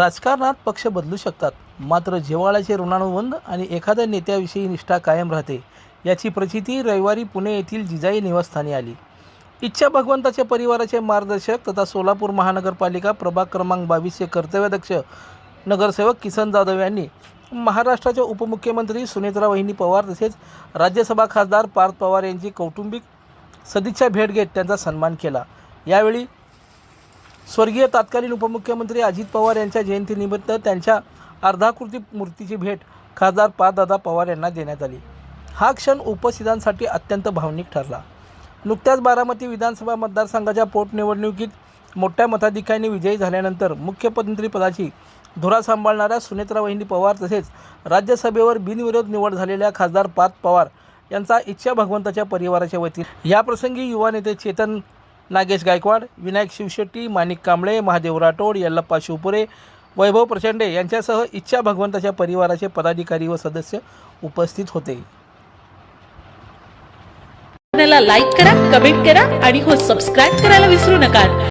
राजकारणात पक्ष बदलू शकतात, मात्र जिव्हाळ्याचे ऋणानुबंध आणि एखाद्या नेत्याविषयी निष्ठा कायम राहते, याची प्रचिती रविवारी पुणे येथील जिजाई निवासस्थानी आली. इच्छा भगवंताच्या परिवाराचे मार्गदर्शक तथा सोलापूर महानगरपालिका प्रभाग क्रमांक 22चे कर्तव्यदक्ष नगरसेवक किसन जाधव यांनी महाराष्ट्राच्या उपमुख्यमंत्री सुनेत्रा वहिनी पवार तसेच राज्यसभा खासदार पार्थ पवार यांची कौटुंबिक सदिच्छा भेट घेत त्यांचा सन्मान केला. यावेळी स्वर्गीय तत्कालीन उपमुख्यमंत्री अजित पवार यांच्या जयंतीनिमित्त त्यांच्या अर्धाकृती मूर्तीची भेट खासदार पार्थदादा पवार यांना देण्यात आली. हा क्षण उपस्थितांसाठी अत्यंत भावनिक ठरला. नुकत्याच बारामती विधानसभा मतदारसंघाच्या पोटनिवडणुकीत मोठ्या मताधिक्याने विजयी झाल्यानंतर मुख्यमंत्रीपदाची धुरा सांभाळणाऱ्या सुनेत्रा वहिनी पवार तसेच राज्यसभेवर बिनविरोध निवड झालेल्या खासदार पार्थ पवार यांचा इच्छा भगवंताच्या परिवाराच्या वतीने याप्रसंगी युवा नेते चेतन नागेश गायकवाड, विनायक शिवशेट्टी, माणिक कांबळे, महादेव राठोड, यल्लप्पा शिवपुरे, वैभव प्रचंडे यांच्यासह इच्छा भगवंताच्या परिवाराचे पदाधिकारी व सदस्य उपस्थित होते. लाईक करा, कमेंट करा आणि सबस्क्राईब करायला विसरू नका.